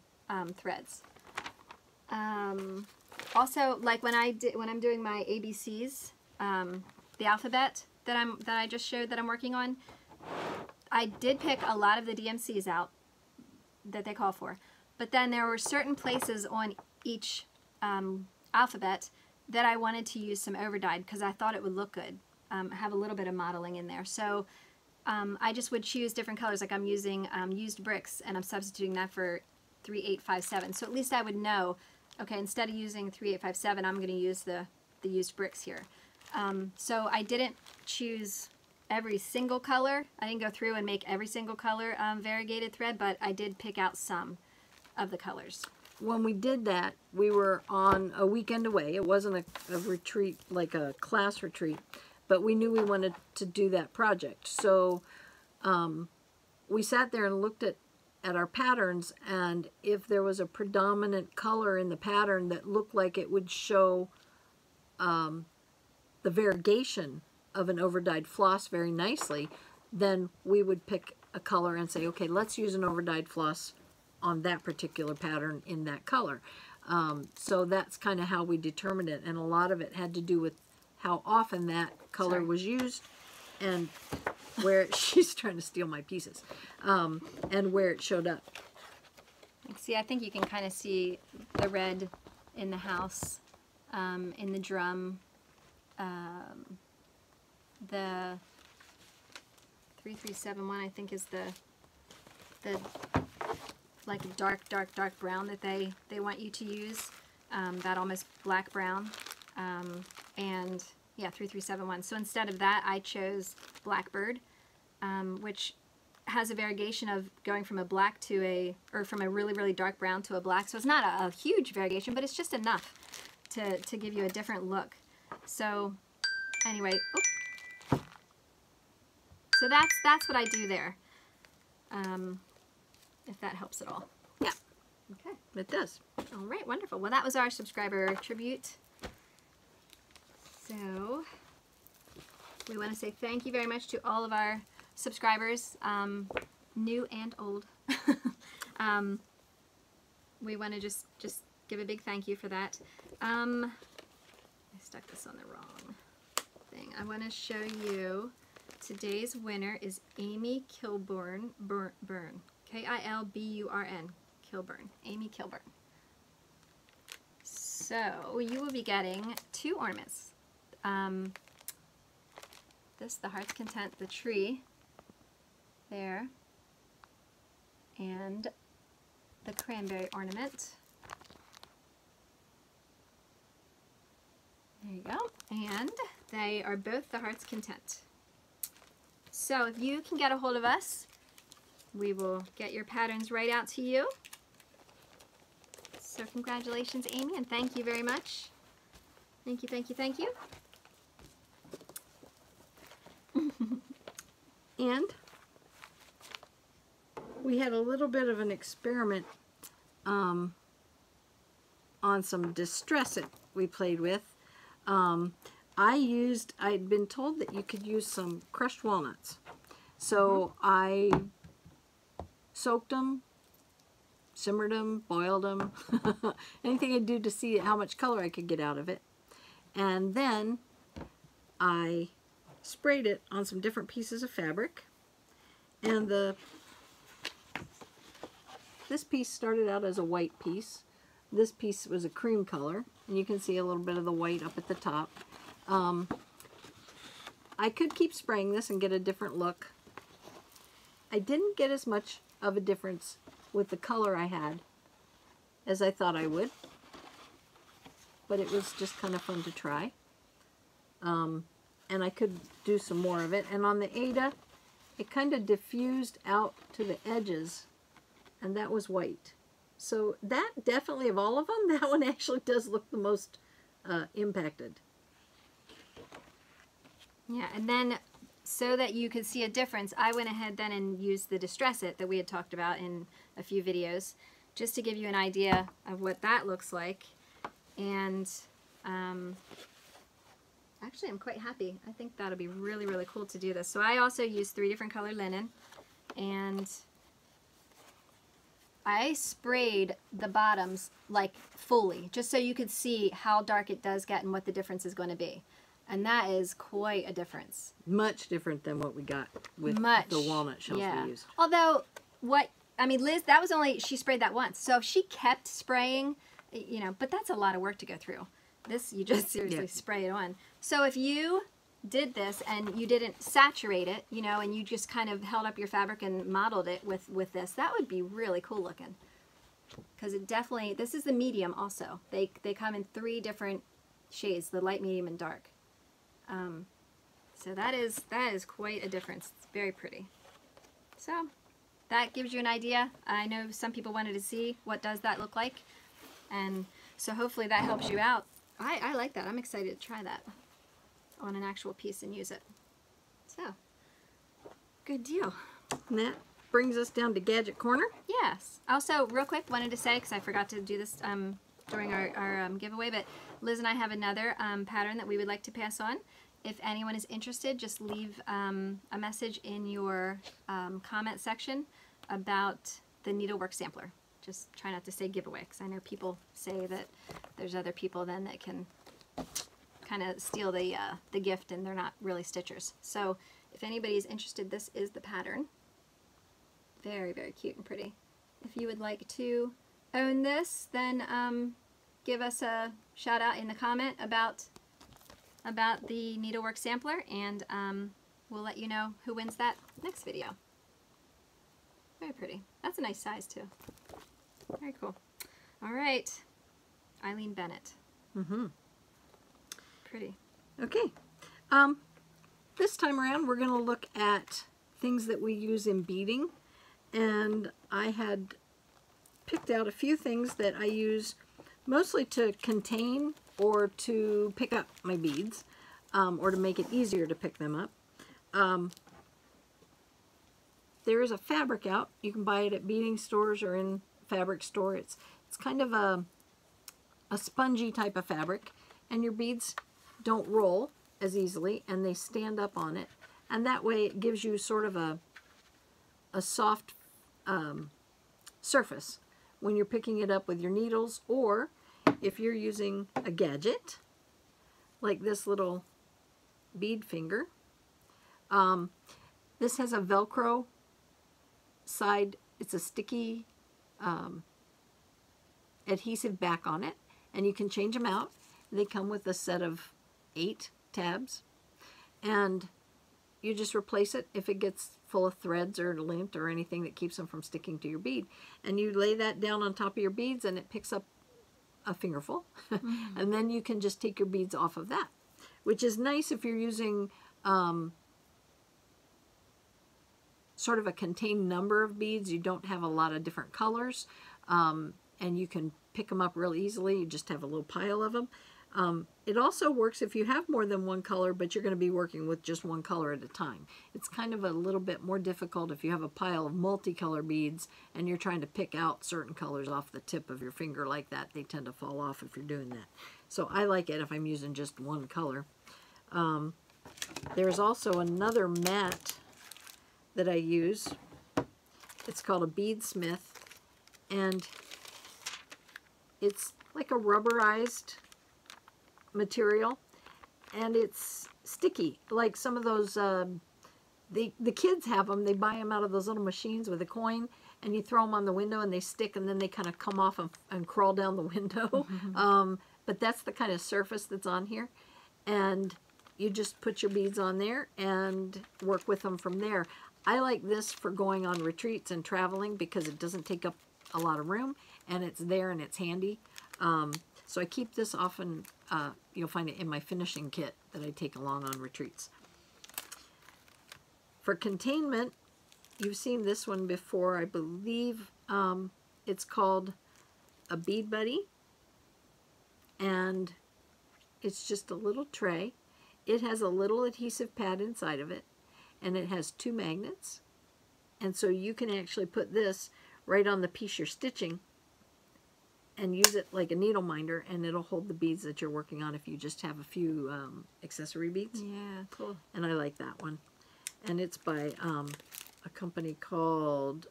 threads. Also, like when I'm doing my ABCs, the alphabet that I just showed that I'm working on, I did pick a lot of the DMCs out that they call for, but then there were certain places on each alphabet that I wanted to use some overdyed because I thought it would look good, have a little bit of modeling in there. So I just would choose different colors, like I'm using used bricks and I'm substituting that for 3857. So at least I would know, Okay, instead of using 3857, I'm going to use the used bricks here. So I didn't choose every single color. I didn't go through and make every single color variegated thread, but I did pick out some of the colors. When we did that, we were on a weekend away. It wasn't a retreat, like a class retreat, but we knew we wanted to do that project. So we sat there and looked at our patterns, and if there was a predominant color in the pattern that looked like it would show the variegation of an overdyed floss very nicely, then we would pick a color and say, okay, let's use an overdyed floss on that particular pattern in that color. So that's kind of how we determined it, and a lot of it had to do with how often that color was used and where she's trying to steal my pieces, and where it showed up. See, I think you can kind of see the red in the house, in the drum, the 3371 I think is the like a dark brown that they want you to use, that almost black brown, and yeah, 3371. So instead of that, I chose Blackbird, which has a variegation of going from a black to from a really dark brown to a black. So it's not a huge variegation, but it's just enough to give you a different look. So anyway, so that's what I do there. If that helps at all. Yeah. Okay. It does. All right, wonderful. Well, that was our subscriber tribute. So we want to say thank you very much to all of our subscribers, new and old. We want to just give a big thank you for that. I stuck this on the wrong thing. I want to show you today's winner is Amy Kilburn. K-I-L-B-U-R-N. Kilburn. Amy Kilburn. So you will be getting 2 ornaments. This, the Heart's Content, the tree there, and the cranberry ornament. There you go. And they are both the Heart's Content. So if you can get a hold of us, we will get your patterns right out to you. So congratulations, Amy, and thank you very much. Thank you, thank you, thank you. And we had a little bit of an experiment on some Distress It we played with. I'd been told that you could use some crushed walnuts. So I soaked them, simmered them, boiled them, anything I do to see how much color I could get out of it. And then I sprayed it on some different pieces of fabric. And this piece started out as a white piece. This piece was a cream color, and you can see a little bit of the white up at the top. I could keep spraying this and get a different look. I didn't get as much of a difference with the color I had as I thought I would, but it was just kind of fun to try. And I could do some more of it. And on the Ada, it kind of diffused out to the edges, and that was white. So that definitely, of all of them, that one actually does look the most impacted. Yeah, and then so that you could see a difference, I went ahead then and used the Distress It that we had talked about in a few videos, just to give you an idea of what that looks like. And actually, I'm quite happy. I think that'll be really, really cool to do this. So I also used 3 different color linen, and I sprayed the bottoms like fully, just so you could see how dark it does get and what the difference is going to be. And that is quite a difference. Much different than what we got with the walnut shells we used. Although, Liz, that was only, she sprayed that once. So if she kept spraying, you know, but that's a lot of work to go through. This, you just seriously spray it on. So if you did this and you didn't saturate it, you know, and you just kind of held up your fabric and modeled it with this, that would be really cool looking. because it definitely, this is the medium also. They come in 3 different shades, the light, medium, and dark. So that is quite a difference. It's very pretty. So that gives you an idea. I know some people wanted to see what does that look like, and so hopefully that helps you out. I like that. I'm excited to try that on an actual piece and use it. So, good deal. And that brings us down to Gadget Corner. Yes. Also, real quick, wanted to say, because I forgot to do this during our giveaway, but Liz and I have another pattern that we would like to pass on. If anyone is interested, just leave a message in your comment section about the Needlework sampler. Just try not to say giveaway, because I know people say that there's other people then that can kind of steal the gift and they're not really stitchers. So if anybody is interested, this is the pattern. Very, very cute and pretty. If you would like to own this, then give us a shout out in the comment about the Needlework sampler, and we'll let you know who wins that next video. Very pretty. That's a nice size too. Very cool. All right, Eileen Bennett. Mm-hmm. Pretty. Okay. This time around we're going to look at things that we use in beading, and I had picked out a few things that I use mostly to contain or to pick up my beads, or to make it easier to pick them up. There is a fabric out. You can buy it at beading stores or in fabric store. It's kind of a spongy type of fabric, and your beads don't roll as easily, and they stand up on it, and that way it gives you sort of a soft surface when you're picking it up with your needles, or if you're using a gadget like this little bead finger. This has a Velcro side. It's a sticky adhesive back on it, and you can change them out. They come with a set of 8 tabs, and you just replace it if it gets full of threads or lint or anything that keeps them from sticking to your bead. And you lay that down on top of your beads, and it picks up a fingerful. And then you can just take your beads off of that, which is nice if you're using sort of a contained number of beads. You don't have a lot of different colors, and you can pick them up real easily. You just have a little pile of them. It also works if you have more than one color, but you're going to be working with just one color at a time. It's kind of a little bit more difficult if you have a pile of multicolor beads and you're trying to pick out certain colors off the tip of your finger like that. They tend to fall off if you're doing that. So I like it if I'm using just one color. There's also another mat that I use. It's called a Beadsmith, and it's like a rubberized material, and it's sticky, like some of those the kids have them. They buy them out of those little machines with a coin, and you throw them on the window and they stick, and then they kind of come off and crawl down the window. But that's the kind of surface that's on here, and you just put your beads on there and work with them from there. I like this for going on retreats and traveling because it doesn't take up a lot of room, and it's there and it's handy. So I keep this often. You'll find it in my finishing kit that I take along on retreats. For containment, you've seen this one before, I believe. It's called a Bead Buddy, and it's just a little tray. It has a little adhesive pad inside of it, and it has 2 magnets, and so you can actually put this right on the piece you're stitching and use it like a needle minder, and it'll hold the beads that you're working on if you just have a few accessory beads. Yeah, cool. And I like that one. And it's by a company called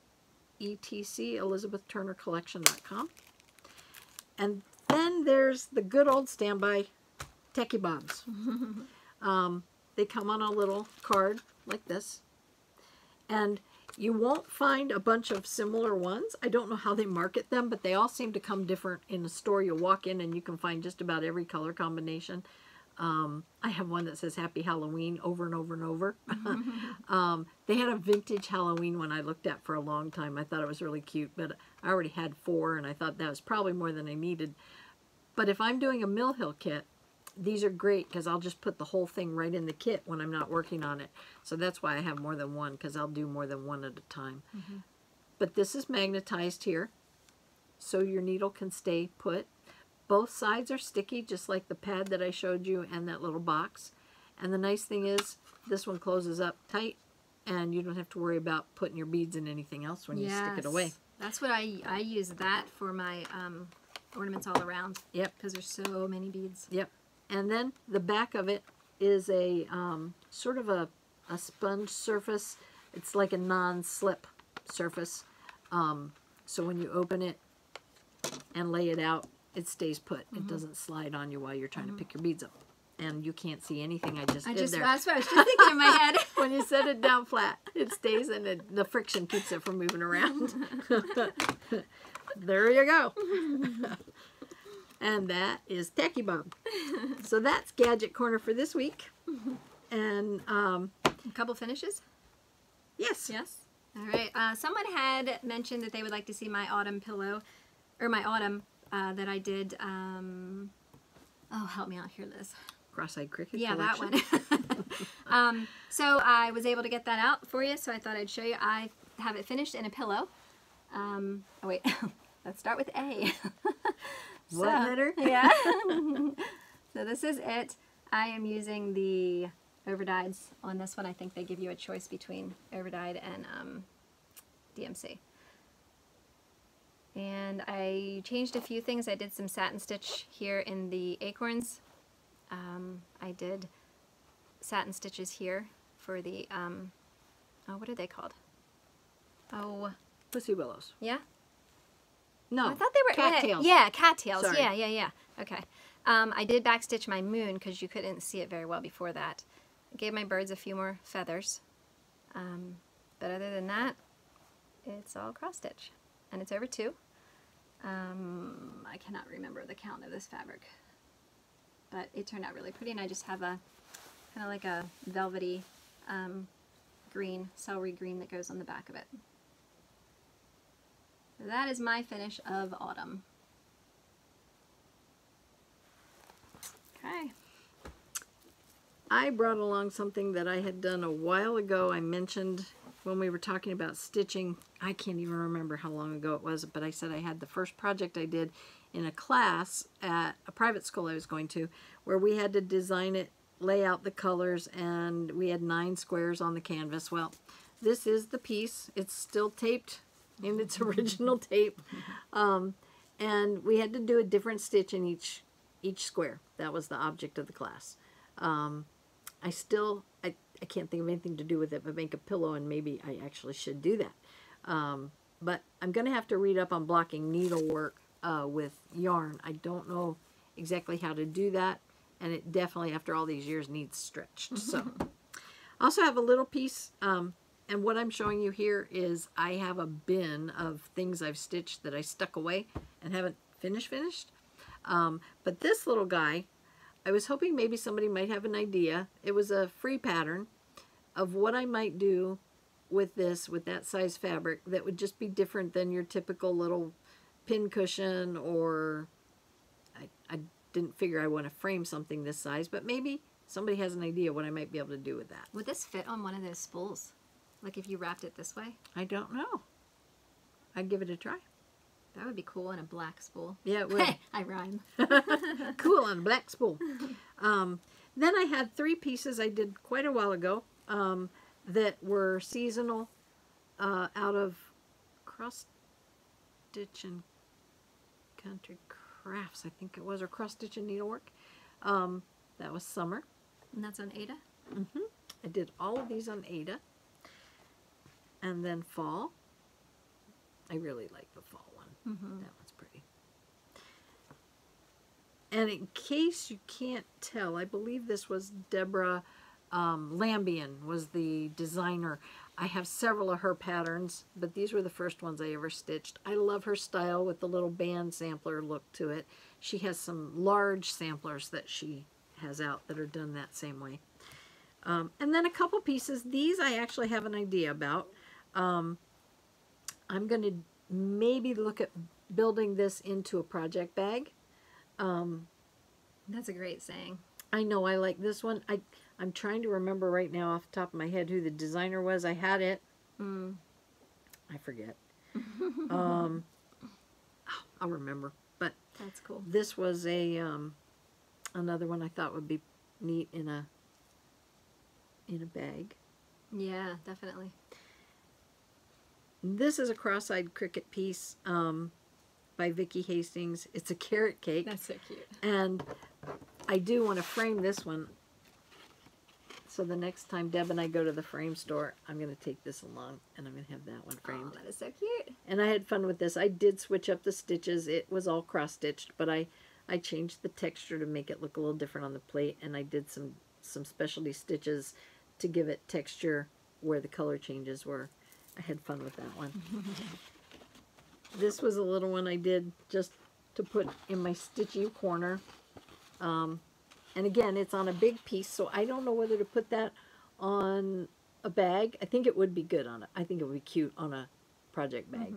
ETC, ElizabethTurnerCollection.com. And then there's the good old standby Techie Bombs. They come on a little card like this. And you won't find a bunch of similar ones. I don't know how they market them, but they all seem to come different in the store. You'll walk in and you can find just about every color combination. I have one that says Happy Halloween over and over and over. They had a vintage Halloween one I looked at for a long time. I thought it was really cute, but I already had 4, and I thought that was probably more than I needed. But if I'm doing a Mill Hill kit, these are great because I'll just put the whole thing right in the kit when I'm not working on it. So that's why I have more than one, because I'll do more than one at a time. But this is magnetized here, so your needle can stay put. Both sides are sticky, just like the pad that I showed you and that little box. And the nice thing is, this one closes up tight, and you don't have to worry about putting your beads in anything else when you stick it away. That's what I use that for my ornaments all around. Yep. Because there's so many beads. Yep. And then the back of it is a sort of a sponge surface. It's like a non-slip surface. So when you open it and lay it out, it stays put. It doesn't slide on you while you're trying to pick your beads up. And you can't see anything I just did there. That's what I was just thinking in my head. When you set it down flat, it stays, and the friction keeps it from moving around. There you go. And that is Techie Bomb. So that's Gadget Corner for this week. And A couple finishes? yes. Yes. All right. Someone had mentioned that they would like to see my autumn pillow, or my autumn that I did. Oh, help me out here, Liz. Cross-eyed cricket. Yeah, collection. that one. So I was able to get that out for you, so I thought I'd show you. I have it finished in a pillow. Oh, wait. Let's start with A. What letter? Yeah. So this is it. I am using the overdyes on this one. I think they give you a choice between overdyed and DMC. And I changed a few things. I did some satin stitch here in the acorns. I did satin stitches here for the, oh, what are they called? Oh. Pussy willows. Yeah? No. I thought they were cattails. Yeah, cattails. Sorry. Yeah. Okay. I did backstitch my moon because you couldn't see it very well before that. I gave my birds a few more feathers. But other than that, it's all cross stitch. And it's over 2. I cannot remember the count of this fabric. But it turned out really pretty, and I just have a kind of like a velvety green, celery green that goes on the back of it. So that is my finish of autumn. Okay. I brought along something that I had done a while ago. I mentioned when we were talking about stitching. I can't even remember how long ago it was, but I said I had the first project I did in a class at a private school I was going to, where we had to design it, lay out the colors, and we had 9 squares on the canvas. Well, this is the piece. It's still taped in its original tape, and we had to do a different stitch in each square. That was the object of the class. I can't think of anything to do with it but make a pillow, and maybe I actually should do that. But I'm going to have to read up on blocking needlework with yarn. I don't know exactly how to do that, and it definitely, after all these years, needs stretched. So I also have a little piece, and what I'm showing you here is I have a bin of things I've stitched that I stuck away and haven't finished. But this little guy, I was hoping maybe somebody might have an idea. It was a free pattern of what I might do with this, with that size fabric, that would just be different than your typical little pin cushion, or I didn't figure I want to frame something this size, but maybe somebody has an idea what I might be able to do with that. Would this fit on one of those spools? Like if you wrapped it this way? I don't know. I'd give it a try. That would be cool on a black spool. Yeah, it would. I rhyme. Cool on a black spool. Then I had 3 pieces I did quite a while ago that were seasonal out of cross stitch and country crafts, I think it was, or cross stitch and needlework. That was summer. And that's on Ada? I did all of these on Ada. And then fall. I really like the fall one. That one's pretty. And in case you can't tell, I believe this was Deborah Lambian was the designer. I have several of her patterns, but these were the first ones I ever stitched. I love her style with the little band sampler look to it. She has some large samplers that she has out that are done that same way. And then a couple pieces. These I actually have an idea about. I'm going to maybe look at building this into a project bag. That's a great saying. I know I like this one. I'm trying to remember right now off the top of my head who the designer was. I had it. I forget. I'll remember. But that's cool. This was a another one I thought would be neat in a bag. Yeah, definitely. This is a cross-eyed cricket piece by Vicki Hastings. It's a carrot cake. That's so cute. And I do want to frame this one. So the next time Deb and I go to the frame store, I'm going to take this along and I'm going to have that one framed. Oh, that is so cute. And I had fun with this. I did switch up the stitches. It was all cross-stitched, but I changed the texture to make it look a little different on the plate, and I did some specialty stitches to give it texture where the color changes were. I had fun with that one. This was a little one I did just to put in my stitchy corner. And again, it's on a big piece, so I don't know whether to put that on a bag. I think it would be good on it. I think it would be cute on a project bag.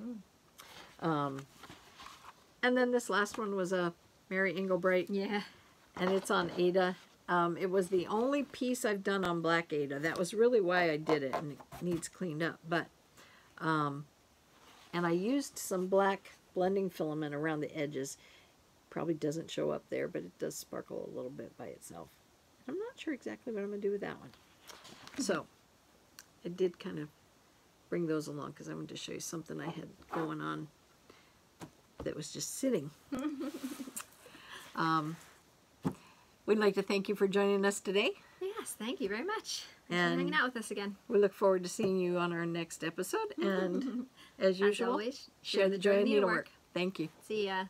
And then this last one was a Mary Englebright. Yeah. And it's on Ada. It was the only piece I've done on black Ada. That was really why I did it, and it needs cleaned up. But, and I used some black blending filament around the edges. Probably doesn't show up there, but it does sparkle a little bit by itself. I'm not sure exactly what I'm going to do with that one. So, I did kind of bring those along because I wanted to show you something I had going on that was just sitting. We'd like to thank you for joining us today. Yes, thank you very much. Thanks for And hanging out with us again. we look forward to seeing you on our next episode. And as usual, always, share the joy of needlework. Thank you. See ya.